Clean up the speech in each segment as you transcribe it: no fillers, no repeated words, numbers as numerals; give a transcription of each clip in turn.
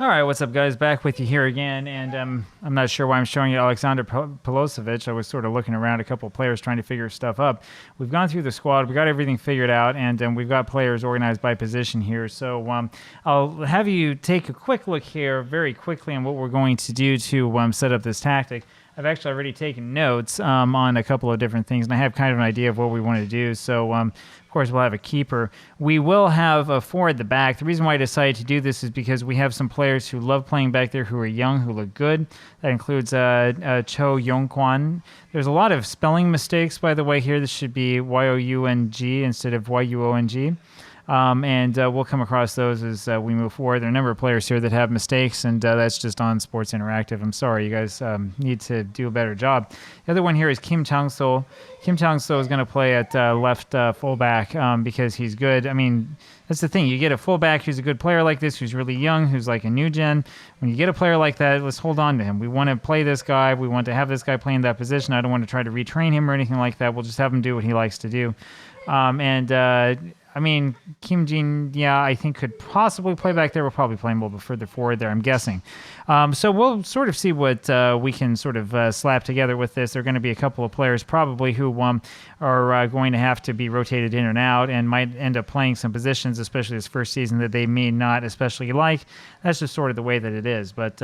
All right, what's up, guys? Back with you here again, and I'm not sure why I'm showing you Alexander Pilosevic. I was sort of looking around a couple of players trying to figure stuff up. We've gone through the squad, we got everything figured out, and we've got players organized by position here. So I'll have you take a quick look here very quickly on what we're going to do to set up this tactic. I've actually already taken notes on a couple of different things, and I have kind of an idea of what we want to do. So, of course, we'll have a keeper. We will have a four at the back. The reason why I decided to do this is because we have some players who love playing back there who are young, who look good. That includes Cho Yong-kwan. There's a lot of spelling mistakes, by the way, here. This should be Y-O-U-N-G instead of Y-U-O-N-G. And we'll come across those as we move forward. There are a number of players here that have mistakes, and that's just on Sports Interactive. I'm sorry, you guys need to do a better job. The other one here is Kim Chang-so. Kim Chang-so is going to play at left fullback because he's good. I mean, that's the thing. You get a fullback who's a good player like this, who's really young, who's like a new gen. When you get a player like that, let's hold on to him. We want to play this guy. We want to have this guy playing that position. I don't want to try to retrain him or anything like that. We'll just have him do what he likes to do. I mean, Kim Jin, yeah, I think could possibly play back there. We'll probably play him a little bit further forward there, I'm guessing. So we'll sort of see what we can sort of slap together with this. There are going to be a couple of players probably who are going to have to be rotated in and out and might end up playing some positions, especially this first season, that they may not especially like. That's just sort of the way that it is. But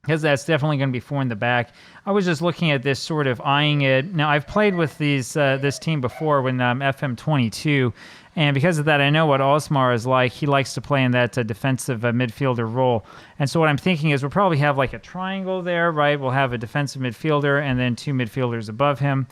because that's definitely going to be four in the back. I was just looking at this, sort of eyeing it. Now, I've played with this team before when FM23, and because of that, I know what Osmar is like. He likes to play in that defensive midfielder role. And so what I'm thinking is we'll probably have like a triangle there, right? We'll have a defensive midfielder and then two midfielders above him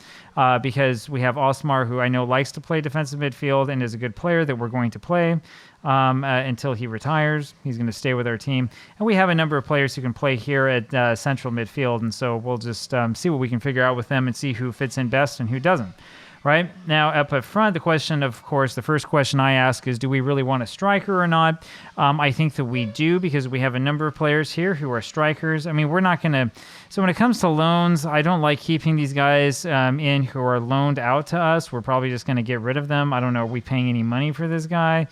because we have Osmar, who I know likes to play defensive midfield and is a good player that we're going to play until he retires. He's going to stay with our team. And we have a number of players who can play here at central midfield, and so we'll just see what we can figure out with them and see who fits in best and who doesn't. Right now, up at front, the question, of course, the first question I ask is, do we really want a striker or not? I think that we do because we have a number of players here who are strikers. I mean, we're not going to... So when it comes to loans, I don't like keeping these guys in who are loaned out to us. We're probably just going to get rid of them. I don't know, are we paying any money for this guy?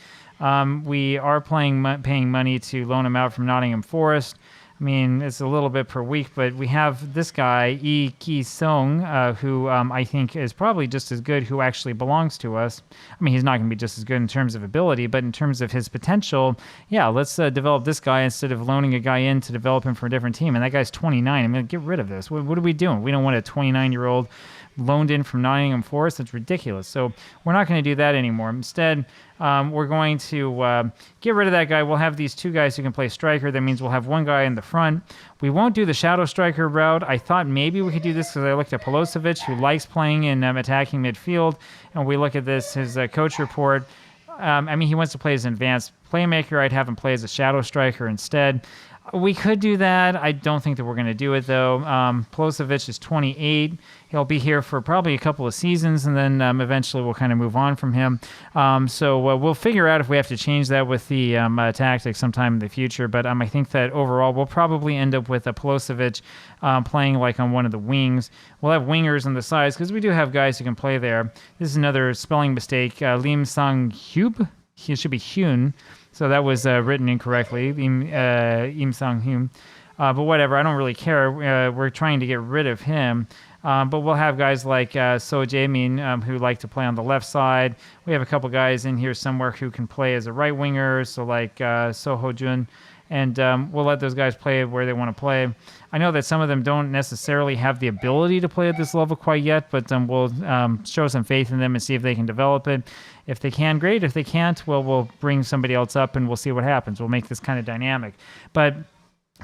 We are paying money to loan him out from Nottingham Forest. I mean, it's a little bit per week, but we have this guy, Lee Ki-sung, who I think is probably just as good, who actually belongs to us. I mean, he's not going to be just as good in terms of ability, but in terms of his potential, yeah, let's develop this guy instead of loaning a guy in to develop him for a different team. And that guy's 29. I mean, get rid of this. What are we doing? We don't want a 29-year-old loaned in from Nottingham Forest. That's ridiculous. So we're not going to do that anymore. Instead, we're going to get rid of that guy. We'll have these two guys who can play striker. That means we'll have one guy in the front. We won't do the shadow striker route. I thought maybe we could do this because I looked at Pilosevic, who likes playing in attacking midfield. And we look at this, his coach report. I mean, he wants to play as an advanced playmaker. I'd have him play as a shadow striker instead. We could do that. I don't think that we're going to do it, though. Pilosevic is 28. He'll be here for probably a couple of seasons, and then eventually we'll kind of move on from him. So we'll figure out if we have to change that with the tactics sometime in the future. But I think that overall we'll probably end up with a Pilosevic playing like on one of the wings. We'll have wingers on the sides because we do have guys who can play there. This is another spelling mistake. Lim Sang-hyub. He should be Hyun. So that was written incorrectly, Im Sang-hyun. But whatever, I don't really care. We're trying to get rid of him. But we'll have guys like So Jae-min who like to play on the left side. We have a couple guys in here somewhere who can play as a right winger, so like So Ho-jun. And we'll let those guys play where they want to play. I know that some of them don't necessarily have the ability to play at this level quite yet, but we'll show some faith in them and see if they can develop it. If they can, great. If they can't, well, we'll bring somebody else up and we'll see what happens. We'll make this kind of dynamic. But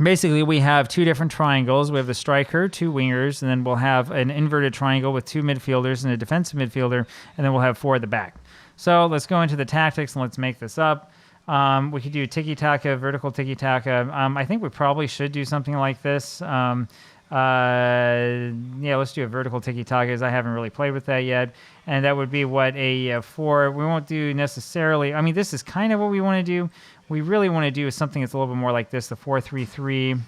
basically, we have two different triangles. We have the striker, two wingers, and then we'll have an inverted triangle with two midfielders and a defensive midfielder, and then we'll have four at the back. So let's go into the tactics and let's make this up. We could do tiki-taka, vertical tiki-taka. I think we probably should do something like this. Yeah, let's do a vertical tiki-taka, as I haven't really played with that yet. And that would be what a 4. We won't do necessarily. I mean, this is kind of what we want to do. We really want to do something that's a little bit more like this, the 4-3-3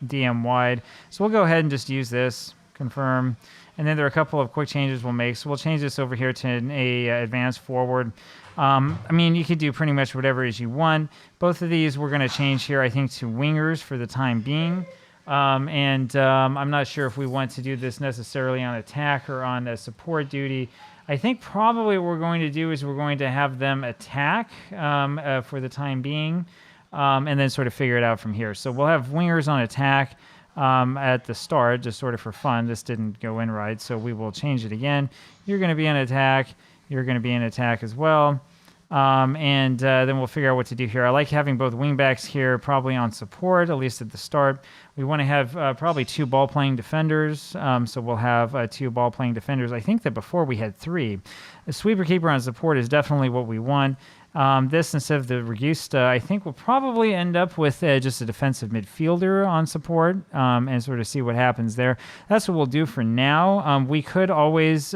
DM wide. So we'll go ahead and just use this, confirm. And then there are a couple of quick changes we'll make. So we'll change this over here to a advanced forward. I mean, you could do pretty much whatever as you want. Both of these we're going to change here, I think, to wingers for the time being. I'm not sure if we want to do this necessarily on attack or on a support duty. I think probably what we're going to do is we're going to have them attack for the time being, and then sort of figure it out from here. So we'll have wingers on attack at the start, just sort of for fun. This didn't go in right, so we will change it again. You're going to be on attack. You're going to be in attack as well. Then we'll figure out what to do here. I like having both wingbacks here probably on support, at least at the start. We want to have probably 2 ball-playing defenders, so we'll have 2 ball-playing defenders. I think that before we had 3. The sweeper-keeper on support is definitely what we want. This, instead of the Regusta, I think we'll probably end up with just a defensive midfielder on support and sort of see what happens there. That's what we'll do for now. We could always...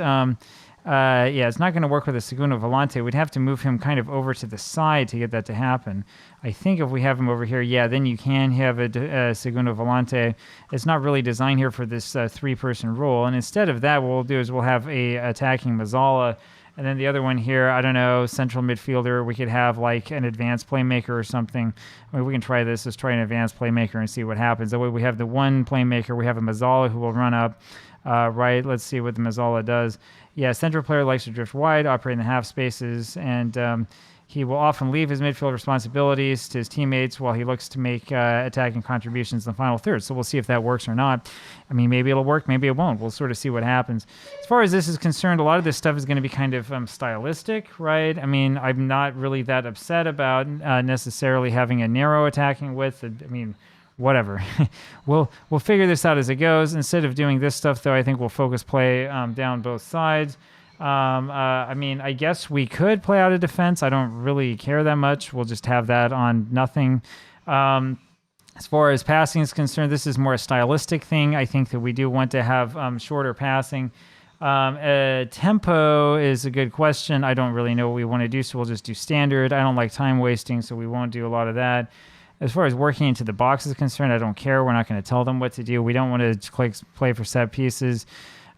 it's not going to work with a Segundo Volante. We'd have to move him kind of over to the side to get that to happen. I think if we have him over here, then you can have a Segundo Volante. It's not really designed here for this 3-person role. And instead of that, what we'll do is we'll have a attacking Mazzala. And then the other one here, I don't know, central midfielder. We could have like an advanced playmaker or something. I mean, we can try this. Let's try an advanced playmaker and see what happens. That way we have the one playmaker. We have a Mazzala who will run up. Right, let's see what the Mazzala does. Yeah, central player likes to drift wide, operate in the half spaces, and he will often leave his midfield responsibilities to his teammates while he looks to make attacking contributions in the final third. So we'll see if that works or not. I mean, maybe it'll work, maybe it won't. We'll sort of see what happens. As far as this is concerned, a lot of this stuff is going to be kind of stylistic, right? I mean, I'm not really that upset about necessarily having a narrow attacking width. I mean, whatever. We'll figure this out as it goes. Instead of doing this stuff, though, I think we'll focus play down both sides. I mean, I guess we could play out a defense. I don't really care that much. We'll just have that on nothing. As far as passing is concerned, this is more a stylistic thing. I think that we do want to have shorter passing. Tempo is a good question. I don't really know what we want to do, so we'll just do standard. I don't like time wasting, so we won't do a lot of that. As far as working into the box is concerned, I don't care. We're not going to tell them what to do. We don't want to play for set pieces.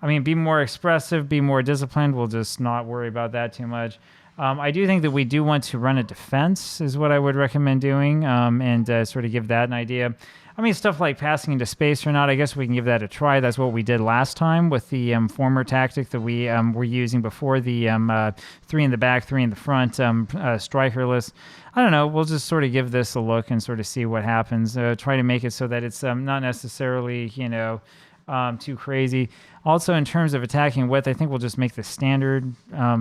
I mean, be more expressive, be more disciplined. We'll just not worry about that too much. I do think that we do want to run a defense is what I would recommend doing, and sort of give that an idea. I mean, stuff like passing into space or not, I guess we can give that a try. That's what we did last time with the former tactic that we were using before, the 3 in the back, 3 in the front, strikerless. I don't know. We'll just sort of give this a look and sort of see what happens. Try to make it so that it's not necessarily, too crazy. Also, in terms of attacking width, I think we'll just make the standard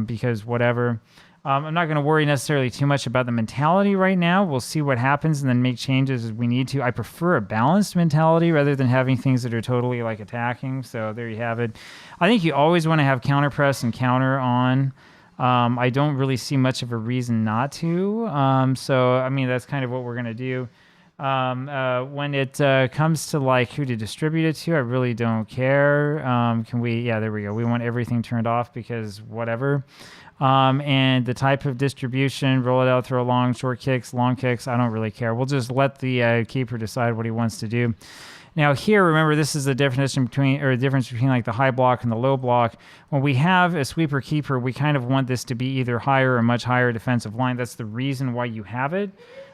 because whatever. I'm not going to worry necessarily too much about the mentality right now. We'll see what happens and then make changes as we need to. I prefer a balanced mentality rather than having things that are totally like attacking. So there you have it. I think you always want to have counter press and counter on. I don't really see much of a reason not to. So, I mean, that's kind of what we're going to do. When it comes to like who to distribute it to, I really don't care. Can we, there we go. We want everything turned off because whatever. And the type of distribution, roll it out, throw long, short kicks, long kicks, I don't really care. We'll just let the keeper decide what he wants to do. Now here, remember, this is the difference between like the high block and the low block. When we have a sweeper keeper, we kind of want this to be either higher or much higher defensive line. That's the reason why you have it,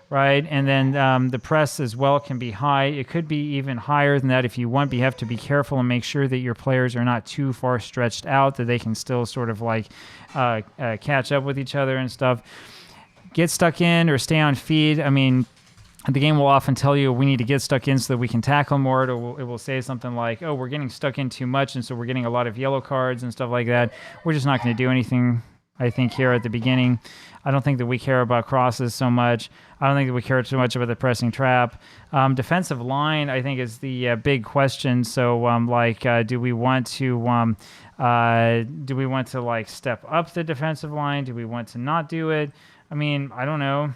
right? And then the press as well can be high. It could be even higher than that if you want, but you have to be careful and make sure that your players are not too far stretched out, that they can still sort of like catch up with each other and stuff. Get stuck in or stay on feed. I mean, the game will often tell you we need to get stuck in so that we can tackle more. It will say something like, oh, we're getting stuck in too much, and so we're getting a lot of yellow cards and stuff like that. We're just not going to do anything, I think, here at the beginning. I don't think that we care about crosses so much. I don't think that we care too much about the pressing trap. Defensive line, I think, is the big question. So, do we want to like step up the defensive line? Do we want to not do it? I mean, I don't know.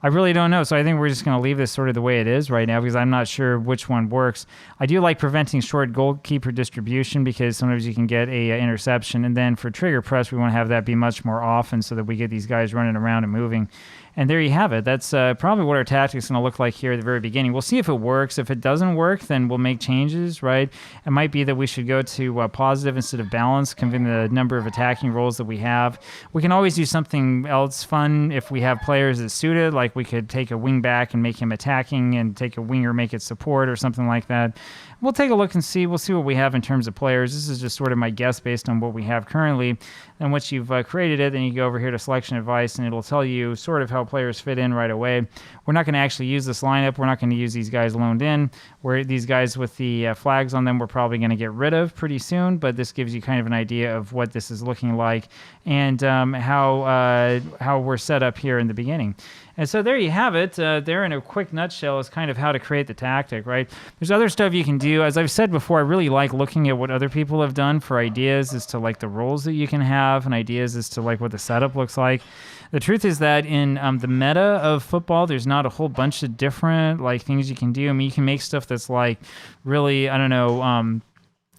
I really don't know. So I think we're just going to leave this sort of the way it is right now because I'm not sure which one works. I do like preventing short goalkeeper distribution because sometimes you can get a interception. And then for trigger press, we want to have that be much more often so that we get these guys running around and moving. And there you have it. That's probably what our tactics going to look like here at the very beginning. We'll see if it works. If it doesn't work, then we'll make changes, right? It might be that we should go to positive instead of balance, given the number of attacking roles that we have. We can always do something else fun if we have players that suited, like we could take a wing back and make him attacking and take a winger, make it support or something like that. We'll take a look and see. We'll see what we have in terms of players. This is just sort of my guess based on what we have currently. And once you've created it, then you go over here to selection advice, and it'll tell you sort of how players fit in right away. We're not going to actually use this lineup. We're not going to use these guys loaned in. These guys with the flags on them, we're probably going to get rid of pretty soon, but this gives you kind of an idea of what this is looking like and how we're set up here in the beginning. And so there you have it. There in a quick nutshell is kind of how to create the tactic, right? There's other stuff you can do. As I've said before, I really like looking at what other people have done for ideas as to like the roles that you can have and ideas as to like what the setup looks like. The truth is that in the meta of football, there's not a whole bunch of different like things you can do. I mean, you can make stuff that's like really, I don't know,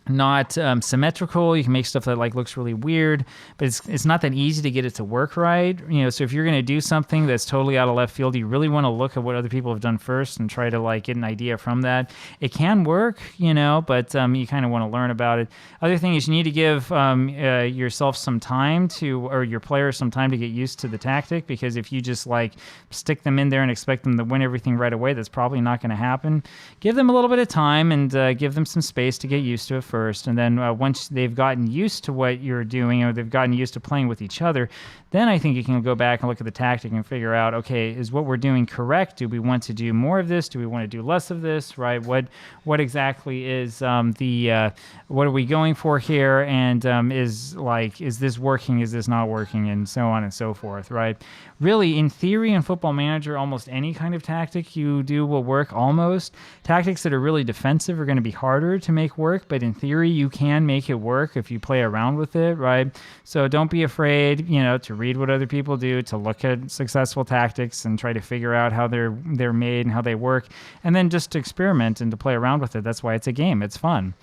not symmetrical. You can make stuff that like looks really weird, but it's not that easy to get it to work right. So if you're going to do something that's totally out of left field, you really want to look at what other people have done first and try to like get an idea from that. It can work, but you kind of want to learn about it. Other thing is you need to give yourself some time or your players some time to get used to the tactic, because if you just like stick them in there and expect them to win everything right away, that's probably not going to happen. Give them a little bit of time and give them some space to get used to it first, and then once they've gotten used to what you're doing or they've gotten used to playing with each other, then I think you can go back and look at the tactic and figure out, okay, is what we're doing correct? Do we want to do more of this? Do we want to do less of this? Right? What exactly is what are we going for here? And is this working? Is this not working? And so on and so forth. Right? Really, in theory, in Football Manager, almost any kind of tactic you do will work. Almost tactics that are really defensive are going to be harder to make work, but in theory, you can make it work if you play around with it, right? So don't be afraid, to read what other people do, to look at successful tactics and try to figure out how they're made and how they work, and then just to experiment and to play around with it. That's why it's a game. It's fun.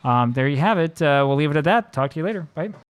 There you have it. We'll leave it at that. Talk to you later. Bye.